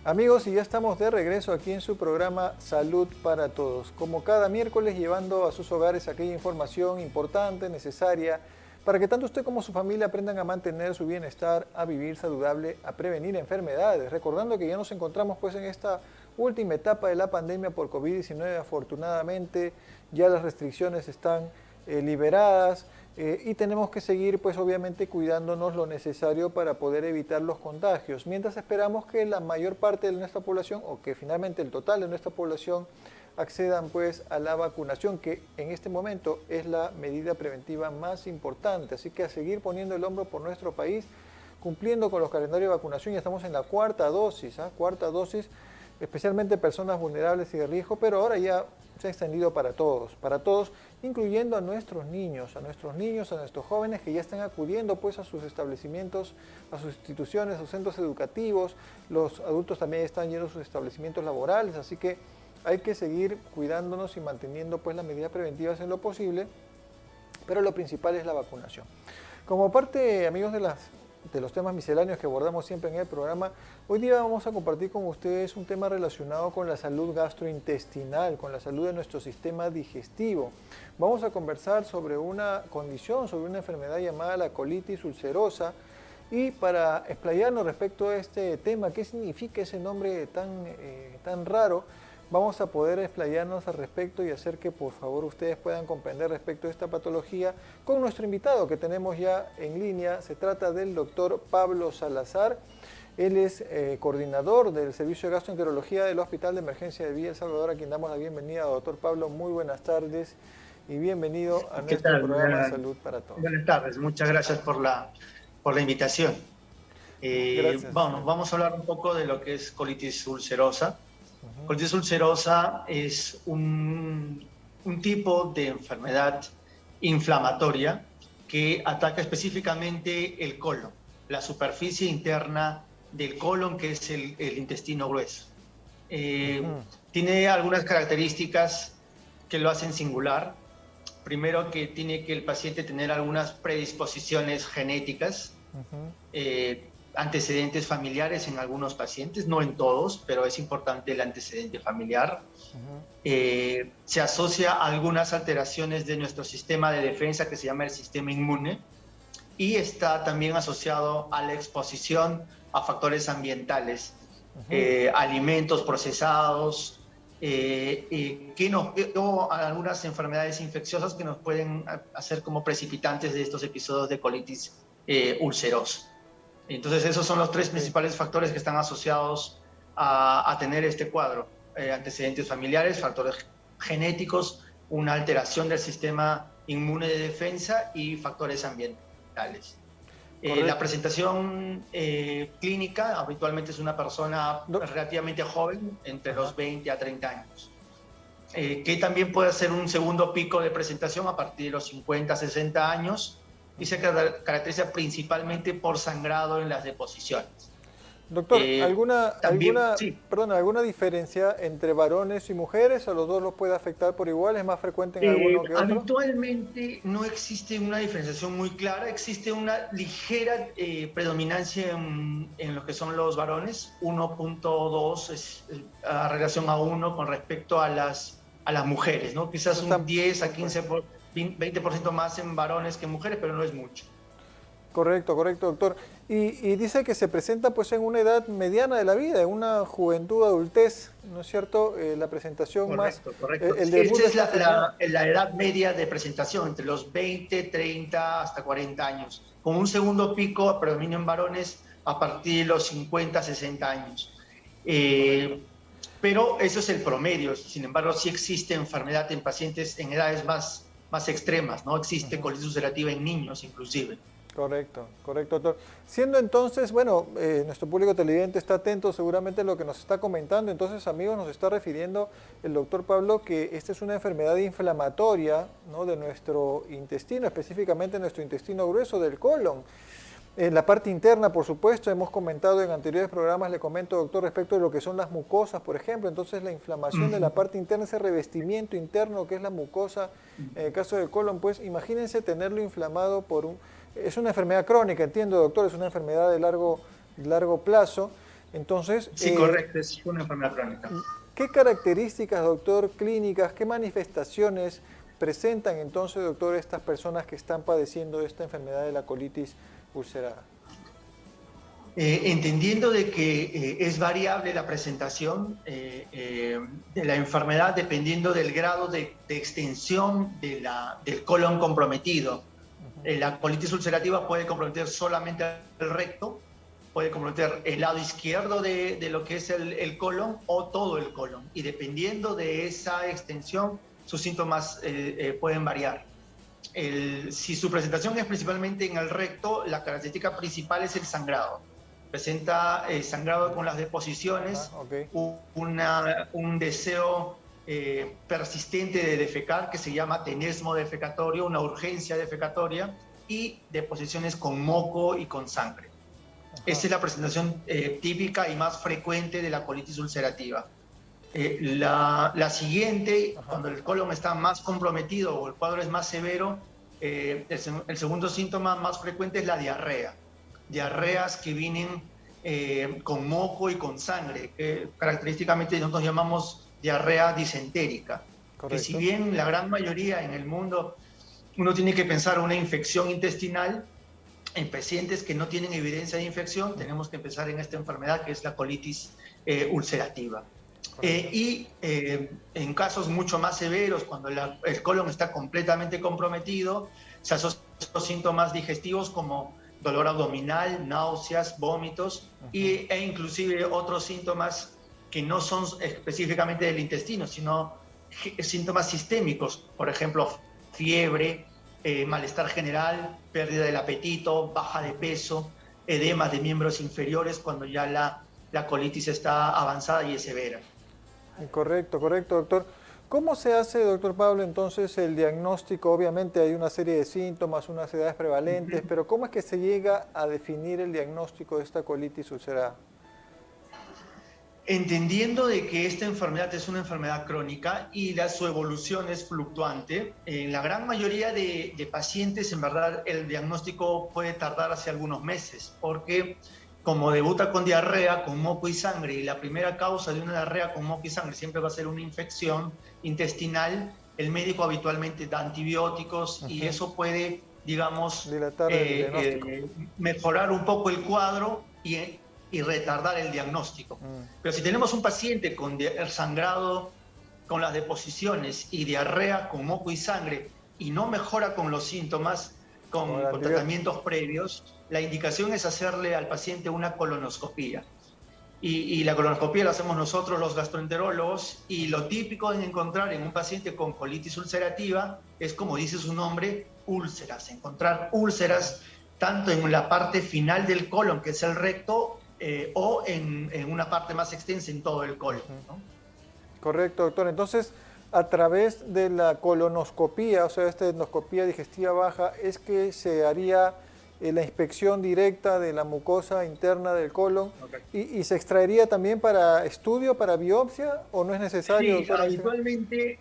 Amigos, y ya estamos de regreso aquí en su programa Salud para Todos. Como cada miércoles, llevando a sus hogares aquella información importante, necesaria, para que tanto usted como su familia aprendan a mantener su bienestar, a vivir saludable, a prevenir enfermedades. Recordando que ya nos encontramos pues en esta última etapa de la pandemia por COVID-19. Afortunadamente, ya las restricciones están liberadas. Y tenemos que seguir, pues obviamente, cuidándonos lo necesario para poder evitar los contagios, mientras esperamos que la mayor parte de nuestra población, o que finalmente el total de nuestra población, accedan pues a la vacunación, que en este momento es la medida preventiva más importante. Así que a seguir poniendo el hombro por nuestro país, cumpliendo con los calendarios de vacunación. Ya estamos en la cuarta dosis, cuarta dosis, especialmente personas vulnerables y de riesgo, pero ahora ya se ha extendido para todos, incluyendo a nuestros niños, a nuestros jóvenes que ya están acudiendo pues a sus establecimientos, a sus instituciones, a sus centros educativos. Los adultos también están yendo a sus establecimientos laborales, así que hay que seguir cuidándonos y manteniendo pues las medidas preventivas en lo posible, pero lo principal es la vacunación. Como parte, amigos, de los temas misceláneos que abordamos siempre en el programa, hoy día vamos a compartir con ustedes un tema relacionado con la salud gastrointestinal, con la salud de nuestro sistema digestivo. Vamos a conversar sobre una condición, sobre una enfermedad llamada la colitis ulcerosa, y para explayarnos respecto a este tema, qué significa ese nombre tan raro, vamos a poder explayarnos al respecto y hacer que por favor ustedes puedan comprender respecto a esta patología con nuestro invitado que tenemos ya en línea. Se trata del doctor Pablo Salazar. Él es coordinador del Servicio de Gastroenterología del Hospital de Emergencia de Villa El Salvador, a quien damos la bienvenida. Doctor Pablo, muy buenas tardes y bienvenido a nuestro programa Salud para Todos. Buenas tardes, muchas gracias por la invitación. Gracias. Vamos a hablar un poco de lo que es colitis ulcerosa. Colitis ulcerosa es un tipo de enfermedad inflamatoria que ataca específicamente el colon, la superficie interna del colon, que es el intestino grueso. Tiene algunas características que lo hacen singular. Primero, que tiene que el paciente tener algunas predisposiciones genéticas, antecedentes familiares en algunos pacientes, no en todos, pero es importante el antecedente familiar. Se asocia a algunas alteraciones de nuestro sistema de defensa que se llama el sistema inmune, y está también asociado a la exposición a factores ambientales, alimentos procesados, o algunas enfermedades infecciosas que nos pueden hacer como precipitantes de estos episodios de colitis ulcerosa. Entonces esos son los tres principales factores que están asociados a tener este cuadro: antecedentes familiares, factores genéticos, una alteración del sistema inmune de defensa y factores ambientales. La presentación clínica habitualmente es una persona relativamente joven, entre los 20 a 30 años, que también puede hacer un segundo pico de presentación a partir de los 50 a 60 años, y se caracteriza principalmente por sangrado en las deposiciones. Doctor, ¿alguna diferencia entre varones y mujeres? ¿A los dos los puede afectar por igual? ¿Es más frecuente en alguno que otro? Habitualmente no existe una diferenciación muy clara. Existe una ligera predominancia en lo que son los varones, 1.2 a relación a 1 con respecto a las mujeres, ¿no? Quizás un 10 a 15, 20% más en varones que en mujeres, pero no es mucho. Correcto, doctor. Y dice que se presenta pues en una edad mediana de la vida, en una juventud, adultez, ¿no es cierto? La presentación correcto. Esta es la edad media de presentación, entre los 20, 30 hasta 40 años, con un segundo pico a predominio en varones a partir de los 50, 60 años. Pero eso es el promedio. Sin embargo, sí existe enfermedad en pacientes en edades más extremas, ¿no? Existe colitis ulcerativa en niños, inclusive. Correcto, doctor. Siendo entonces, bueno, nuestro público televidente está atento seguramente a lo que nos está comentando. Entonces, amigos, nos está refiriendo el doctor Pablo que esta es una enfermedad inflamatoria, ¿no?, de nuestro intestino, específicamente nuestro intestino grueso, del colon. En la parte interna, por supuesto, hemos comentado en anteriores programas, le comento, doctor, respecto de lo que son las mucosas, por ejemplo. Entonces, la inflamación de la parte interna, ese revestimiento interno que es la mucosa, en el caso del colon, pues imagínense tenerlo inflamado por es una enfermedad crónica, entiendo, doctor, es una enfermedad de largo plazo, Entonces, Sí, correcto, es una enfermedad crónica. ¿qué características, doctor, clínicas, qué manifestaciones presentan entonces, doctor, estas personas que están padeciendo esta enfermedad de la colitis ulcerada? Entendiendo de que es variable la presentación de la enfermedad dependiendo del grado de extensión del colon comprometido. La colitis ulcerativa puede comprometer solamente el recto, puede comprometer el lado izquierdo de lo que es el colon o todo el colon. Y dependiendo de esa extensión, sus síntomas pueden variar. Si su presentación es principalmente en el recto, la característica principal es el sangrado. Presenta sangrado con las deposiciones, Okay. un deseo persistente de defecar que se llama tenesmo defecatorio, una urgencia defecatoria y deposiciones con moco y con sangre. Esa es la presentación típica y más frecuente de la colitis ulcerativa. La siguiente, cuando el colon está más comprometido o el cuadro es más severo, el segundo síntoma más frecuente es la diarrea. Diarreas que vienen con moco y con sangre, que característicamente nosotros llamamos diarrea disentérica. Correcto. Que si bien la gran mayoría en el mundo uno tiene que pensar una infección intestinal, en pacientes que no tienen evidencia de infección tenemos que empezar en esta enfermedad que es la colitis ulcerativa. En casos mucho más severos, cuando el colon está completamente comprometido, se asocian síntomas digestivos como dolor abdominal, náuseas, vómitos e inclusive otros síntomas que no son específicamente del intestino, sino síntomas sistémicos, por ejemplo, fiebre, malestar general, pérdida del apetito, baja de peso, edema de miembros inferiores cuando ya la colitis está avanzada y es severa. Correcto, correcto, doctor. ¿Cómo se hace, doctor Pablo, entonces el diagnóstico? Obviamente hay una serie de síntomas, unas edades prevalentes, pero ¿cómo es que se llega a definir el diagnóstico de esta colitis ulcerada? Entendiendo de que esta enfermedad es una enfermedad crónica y su evolución es fluctuante, en la gran mayoría de pacientes, en verdad, el diagnóstico puede tardar hacia algunos meses, porque como debuta con diarrea, con moco y sangre, y la primera causa de una diarrea con moco y sangre siempre va a ser una infección intestinal, el médico habitualmente da antibióticos y eso puede, digamos, mejorar un poco el cuadro y retardar el diagnóstico. Pero si tenemos un paciente con sangrado, con las deposiciones y diarrea con moco y sangre y no mejora con los síntomas, con tratamientos previos, la indicación es hacerle al paciente una colonoscopía. Y la colonoscopía la hacemos nosotros los gastroenterólogos y lo típico de encontrar en un paciente con colitis ulcerativa es, como dice su nombre, úlceras. Encontrar úlceras tanto en la parte final del colon, que es el recto, o en una parte más extensa en todo el colon, ¿no? Correcto, doctor. Entonces, a través de la colonoscopía, o sea, esta endoscopía digestiva baja, es que se haría la inspección directa de la mucosa interna del colon y se extraería también para estudio, para biopsia, ¿o no es necesario? Sí, habitualmente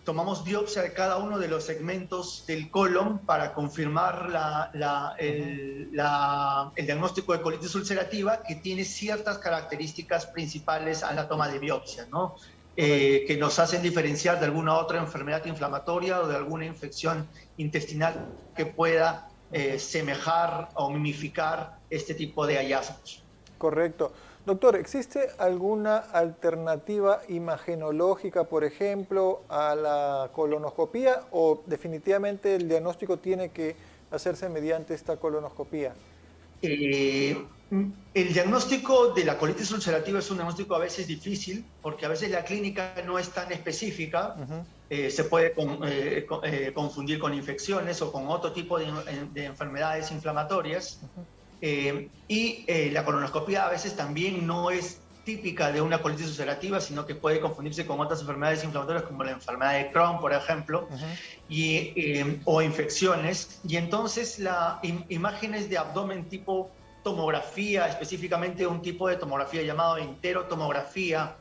tomamos biopsia de cada uno de los segmentos del colon para confirmar el diagnóstico de colitis ulcerativa, que tiene ciertas características principales a la toma de biopsia, ¿no? Que nos hacen diferenciar de alguna otra enfermedad inflamatoria o de alguna infección intestinal que pueda semejar o mimificar este tipo de hallazgos. Correcto. Doctor, ¿existe alguna alternativa imagenológica, por ejemplo, a la colonoscopía o definitivamente el diagnóstico tiene que hacerse mediante esta colonoscopía? El diagnóstico de la colitis ulcerativa es un diagnóstico a veces difícil porque a veces la clínica no es tan específica. Se puede confundir con infecciones o con otro tipo de enfermedades inflamatorias. La colonoscopia a veces también no es típica de una colitis ulcerativa, sino que puede confundirse con otras enfermedades inflamatorias como la enfermedad de Crohn, por ejemplo, o infecciones. Y entonces las imágenes de abdomen tipo tomografía, específicamente un tipo de tomografía llamado enterotomografía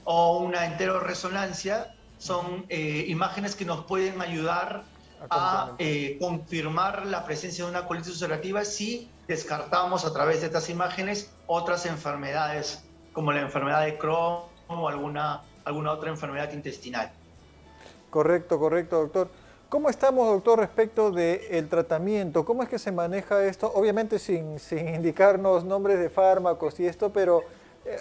o una enteroresonancia, son imágenes que nos pueden ayudar a confirmar la presencia de una colitis ulcerativa si descartamos a través de estas imágenes otras enfermedades como la enfermedad de Crohn o alguna otra enfermedad intestinal. Correcto, correcto, doctor. ¿Cómo estamos, doctor, respecto del tratamiento? ¿Cómo es que se maneja esto? Obviamente sin indicarnos nombres de fármacos y esto, pero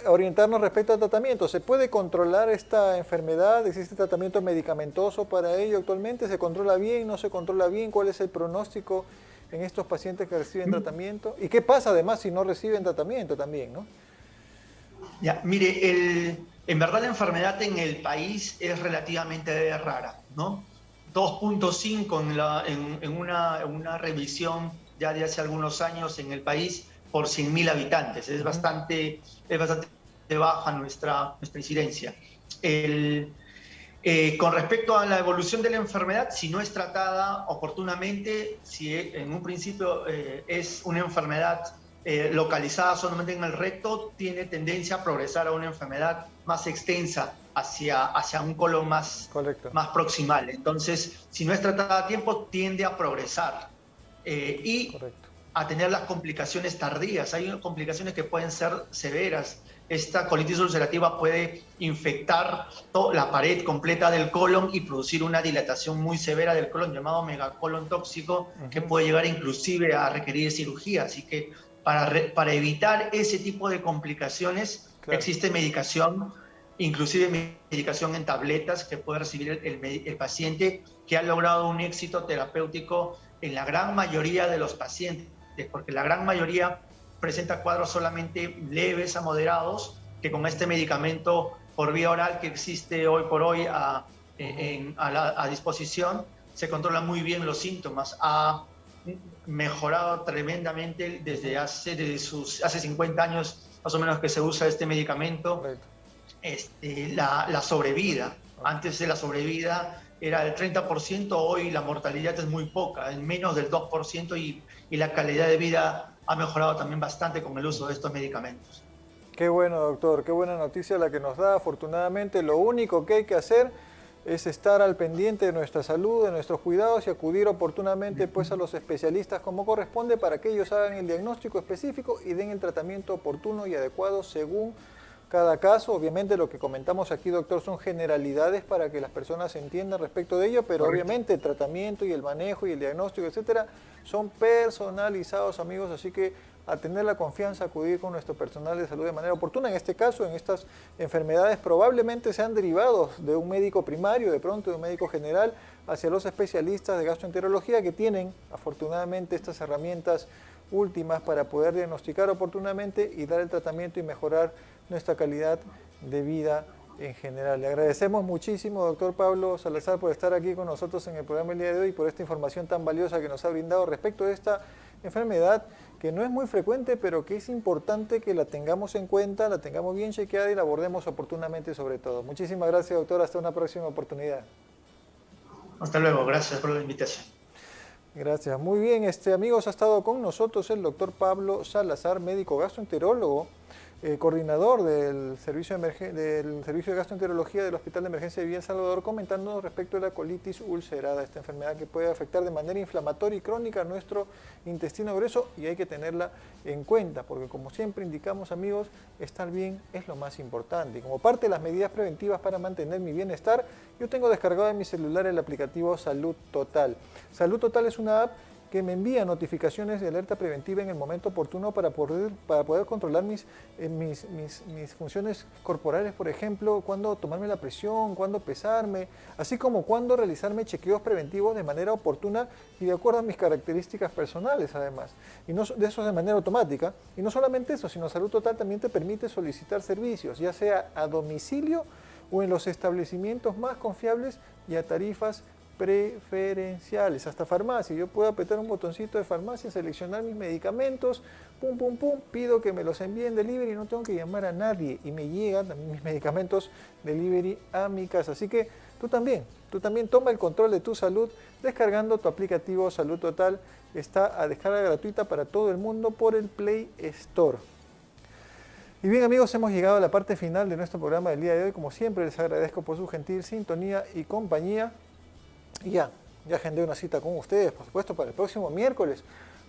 orientarnos respecto al tratamiento. ¿Se puede controlar esta enfermedad? ¿Existe tratamiento medicamentoso para ello actualmente? ¿Se controla bien? ¿No se controla bien? ¿Cuál es el pronóstico en estos pacientes que reciben tratamiento? ¿Y qué pasa además si no reciben tratamiento también, no? Ya, mire, en verdad la enfermedad en el país es relativamente rara, ¿no? 2.5 en una revisión ya de hace algunos años en el país por 100.000 habitantes. Es bastante baja nuestra incidencia. Con respecto a la evolución de la enfermedad, si no es tratada oportunamente, si en un principio es una enfermedad localizada solamente en el recto, tiene tendencia a progresar a una enfermedad más extensa hacia un colon más proximal. Entonces, si no es tratada a tiempo, tiende a progresar y a tener las complicaciones tardías. Hay complicaciones que pueden ser severas. Esta colitis ulcerativa puede infectar la pared completa del colon y producir una dilatación muy severa del colon, llamado megacolon tóxico, que puede llegar inclusive a requerir cirugía. Así que para evitar ese tipo de complicaciones, existe medicación, inclusive medicación en tabletas que puede recibir el paciente, que ha logrado un éxito terapéutico en la gran mayoría de los pacientes, porque la gran mayoría presenta cuadros solamente leves a moderados, que con este medicamento por vía oral que existe hoy por hoy a disposición, se controlan muy bien los síntomas. Ha mejorado tremendamente desde hace 50 años más o menos que se usa este medicamento, la sobrevida. Antes de la sobrevida era del 30%, hoy la mortalidad es muy poca, en menos del 2%, y la calidad de vida ha mejorado también bastante con el uso de estos medicamentos. Qué bueno, doctor, qué buena noticia la que nos da. Afortunadamente, lo único que hay que hacer es estar al pendiente de nuestra salud, de nuestros cuidados y acudir oportunamente pues a los especialistas como corresponde para que ellos hagan el diagnóstico específico y den el tratamiento oportuno y adecuado según cada caso. Obviamente lo que comentamos aquí, doctor, son generalidades para que las personas entiendan respecto de ello, pero obviamente el tratamiento y el manejo y el diagnóstico, etcétera, son personalizados, amigos, así que a tener la confianza, acudir con nuestro personal de salud de manera oportuna. En este caso, en estas enfermedades probablemente sean derivados de un médico primario, de pronto de un médico general, hacia los especialistas de gastroenterología que tienen afortunadamente estas herramientas últimas para poder diagnosticar oportunamente y dar el tratamiento y mejorar nuestra calidad de vida en general. Le agradecemos muchísimo, doctor Pablo Salazar, por estar aquí con nosotros en el programa el día de hoy y por esta información tan valiosa que nos ha brindado respecto de esta enfermedad que no es muy frecuente, pero que es importante que la tengamos en cuenta, la tengamos bien chequeada y la abordemos oportunamente sobre todo. Muchísimas gracias, doctor. Hasta una próxima oportunidad. Hasta luego. Gracias por la invitación. Gracias. Muy bien, amigos, ha estado con nosotros el doctor Pablo Salazar, médico gastroenterólogo, coordinador del servicio de gastroenterología del Hospital de Emergencia de Villa El Salvador, comentándonos respecto a la colitis ulcerada, esta enfermedad que puede afectar de manera inflamatoria y crónica a nuestro intestino grueso y hay que tenerla en cuenta, porque como siempre indicamos, amigos, estar bien es lo más importante. Y como parte de las medidas preventivas para mantener mi bienestar, yo tengo descargado en mi celular el aplicativo Salud Total. Salud Total es una app que me envía notificaciones de alerta preventiva en el momento oportuno para poder controlar mis funciones corporales, por ejemplo, cuándo tomarme la presión, cuándo pesarme, así como cuándo realizarme chequeos preventivos de manera oportuna y de acuerdo a mis características personales, además. Y no de eso de manera automática. Y no solamente eso, sino Salud Total también te permite solicitar servicios, ya sea a domicilio o en los establecimientos más confiables y a tarifas preferenciales, hasta farmacia. Yo puedo apretar un botoncito de farmacia, seleccionar mis medicamentos, pum, pum, pum, pido que me los envíen delivery y no tengo que llamar a nadie y me llegan también mis medicamentos delivery a mi casa. Así que tú también toma el control de tu salud descargando tu aplicativo Salud Total. Está a descarga gratuita para todo el mundo por el Play Store. Y bien, amigos, hemos llegado a la parte final de nuestro programa del día de hoy. Como siempre, les agradezco por su gentil sintonía y compañía. Y ya, Ya agendé una cita con ustedes, por supuesto, para el próximo miércoles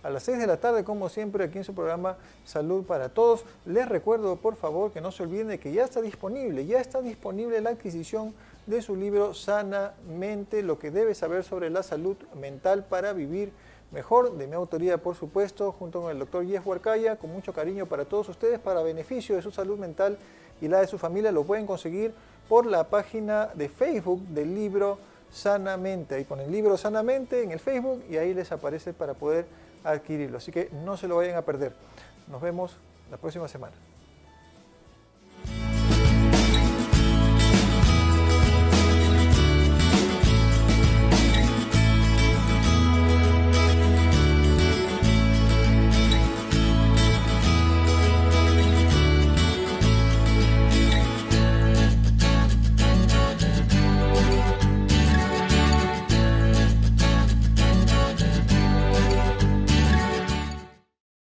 a las 6 de la tarde, como siempre, aquí en su programa Salud para Todos. Les recuerdo, por favor, que no se olviden de que ya está disponible la adquisición de su libro Sanamente, lo que debes saber sobre la salud mental para vivir mejor, de mi autoría, por supuesto, junto con el doctor Jeff Huarcaya, con mucho cariño para todos ustedes, para beneficio de su salud mental y la de su familia. Lo pueden conseguir por la página de Facebook del libro Sanamente. Ahí ponen libro Sanamente en el Facebook y ahí les aparece para poder adquirirlo. Así que no se lo vayan a perder. Nos vemos la próxima semana.